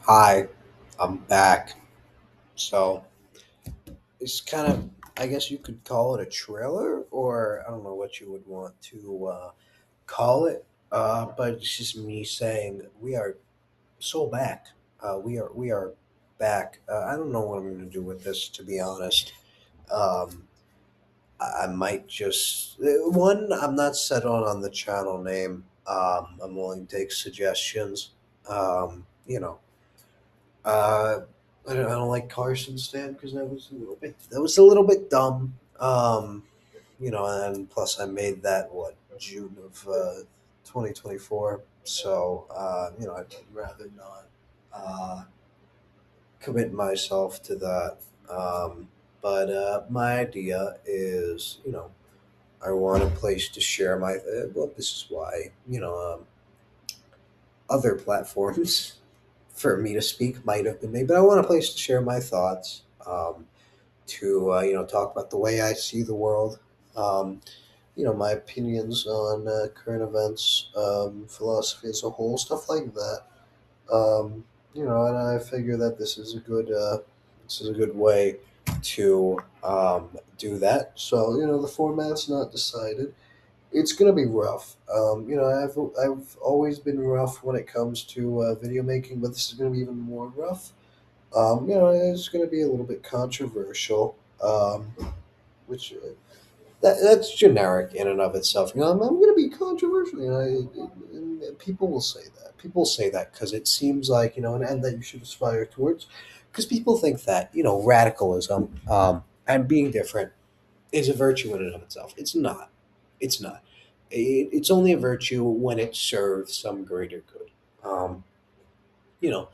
Hi, I'm back. So it's kind of, I guess you could call it a trailer, or I don't know what you would want to call it. But it's just me saying we are so back. We are back. I don't know what I'm going to do with this, to be honest. Um, I might just one. I'm not set on the channel name. I'm willing to take suggestions. You know, Uh, I don't like Carson Stan because that was a little bit dumb. And plus I made that what June of 2024. So I'd rather not uh, commit myself to that. But my idea is, I want a place to share my. Well, this is why other platforms for me to speak might have been made, but I want a place to share my thoughts. To talk about the way I see the world. Um, my opinions on current events, philosophy as a whole, stuff like that. Um, and I figure that this is a good way to do that. So the format's not decided. It's gonna be rough. I've always been rough when it comes to video making, but this is gonna be even more rough. It's going to be a little bit controversial, which that's generic in and of itself. I'm going to be controversial. And people will say that. People say that because it seems like and that you should aspire towards, because people think that radicalism and being different is a virtue in and of itself. It's not. It's not. It's only a virtue when it serves some greater good. Um, you know,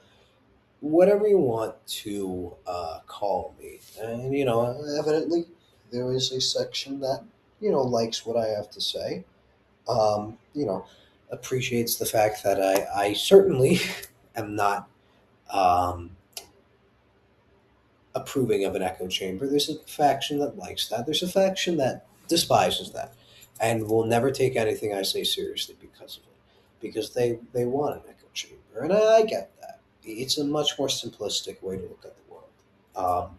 whatever you want to call me. And, evidently there is a section that, likes what I have to say, um, you know, appreciates the fact that I certainly am not um, approving of an echo chamber. There's a faction that likes that. There's a faction that despises that and will never take anything I say seriously because of it, because they want an echo chamber. And I get that. It's a much more simplistic way to look at the world. Um,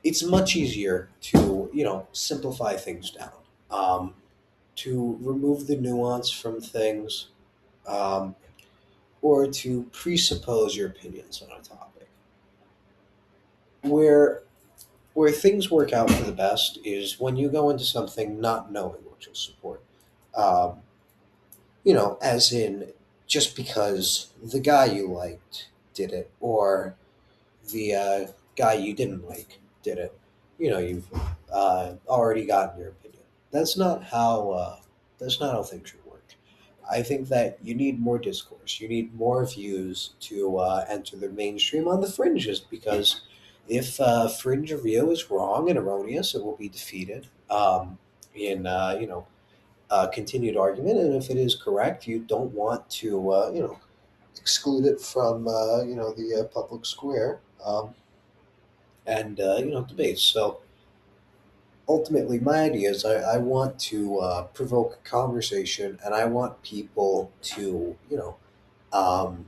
it's much easier to simplify things down, um, to remove the nuance from things, um, or to presuppose your opinions on a topic. Where things work out for the best is when you go into something not knowing what you'll support. Um, as in, just because the guy you liked did it, or the guy you didn't like did it, you've already gotten your opinion. That's not how. That's not how things should work. I think that you need more discourse. You need more views to enter the mainstream on the fringes, because if fringe review is wrong and erroneous, it will be defeated in continued argument. And if it is correct, you don't want to exclude it from the public square. And debate. So ultimately, my idea is I want to provoke a conversation, and I want people to um,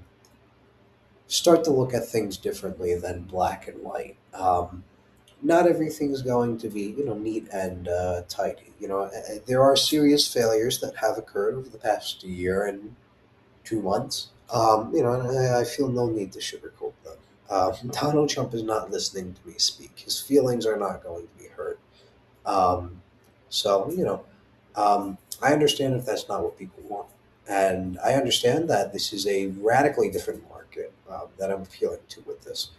start to look at things differently than black and white. Not everything's going to be neat and tidy. There are serious failures that have occurred over the past year and 2 months. And I feel no need to sugarcoat them. Donald Trump is not listening to me speak. His feelings are not going to be hurt. Um, so I understand if that's not what people want, and I understand that this is a radically different market that I'm appealing to with this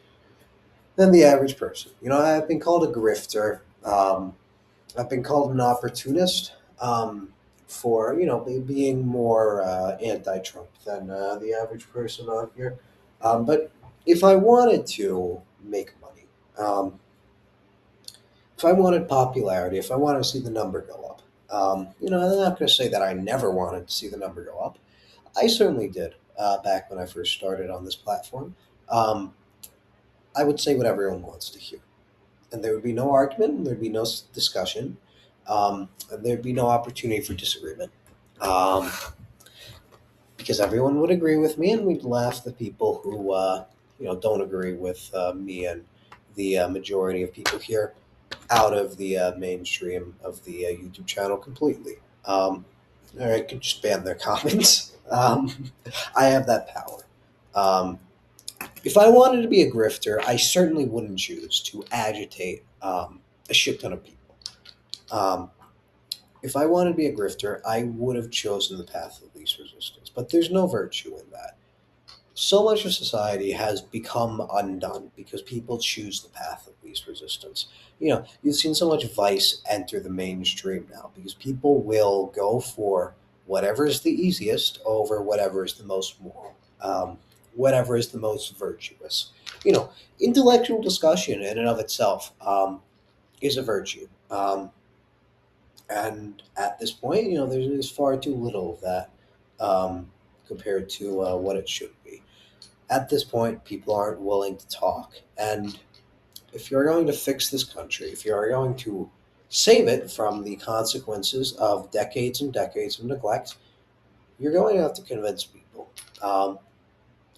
than the average person. I've been called a grifter. I've been called an opportunist for being more anti-Trump than the average person on here. But if I wanted to make money, if I wanted popularity, if I wanted to see the number go up, I'm not going to say that I never wanted to see the number go up. I certainly did back when I first started on this platform. Um, I would say what everyone wants to hear, and there would be no argument, and there'd be no discussion, and there'd be no opportunity for disagreement. Um, because everyone would agree with me, and we'd laugh the people who don't agree with me and the majority of people here out of the mainstream of the YouTube channel completely. Or I could just ban their comments. I have that power. Um, if I wanted to be a grifter, I certainly wouldn't choose to agitate a shit ton of people. Um, if I wanted to be a grifter, I would have chosen the path of least resistance. But there's no virtue in that. So much of society has become undone because people choose the path of least resistance. You've seen so much vice enter the mainstream now because people will go for whatever is the easiest over whatever is the most moral, whatever is the most virtuous. You know, Intellectual discussion in and of itself is a virtue. And at this point, there's far too little of that compared to what it should be. At this point, people aren't willing to talk. And if you're going to fix this country, if you're going to save it from the consequences of decades and decades of neglect, you're going to have to convince people. Um,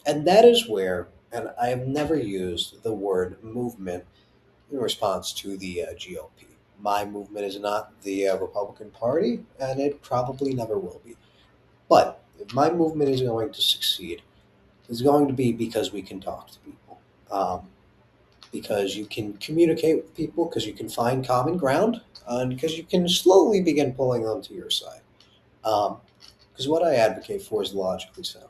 and that is where, and I have never used the word movement in response to the GOP. My movement is not the Republican Party, and it probably never will be. But if my movement is going to succeed, it's going to be because we can talk to people. Because you can communicate with people, because you can find common ground, and because you can slowly begin pulling them to your side. Because what I advocate for is logically sound.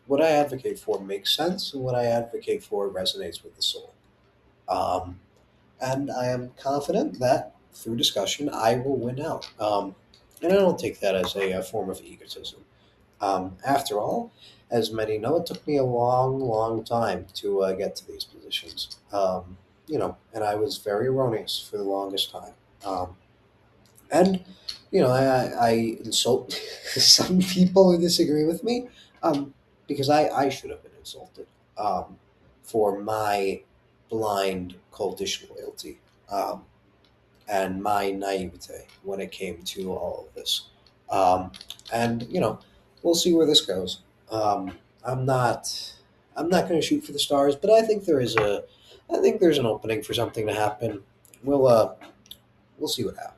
What I advocate for makes sense, and what I advocate for resonates with the soul. Um, and I am confident that through discussion, I will win out. And I don't take that as a form of egotism. After all, as many know, it took me a long, long time to get to these positions. And I was very erroneous for the longest time. And I insult some people who disagree with me, because I should have been insulted for my blind cultish loyalty. And my naivete when it came to all of this. Um, and we'll see where this goes. I'm not I'm not going to shoot for the stars, but I think there's an opening for something to happen. We'll see what happens.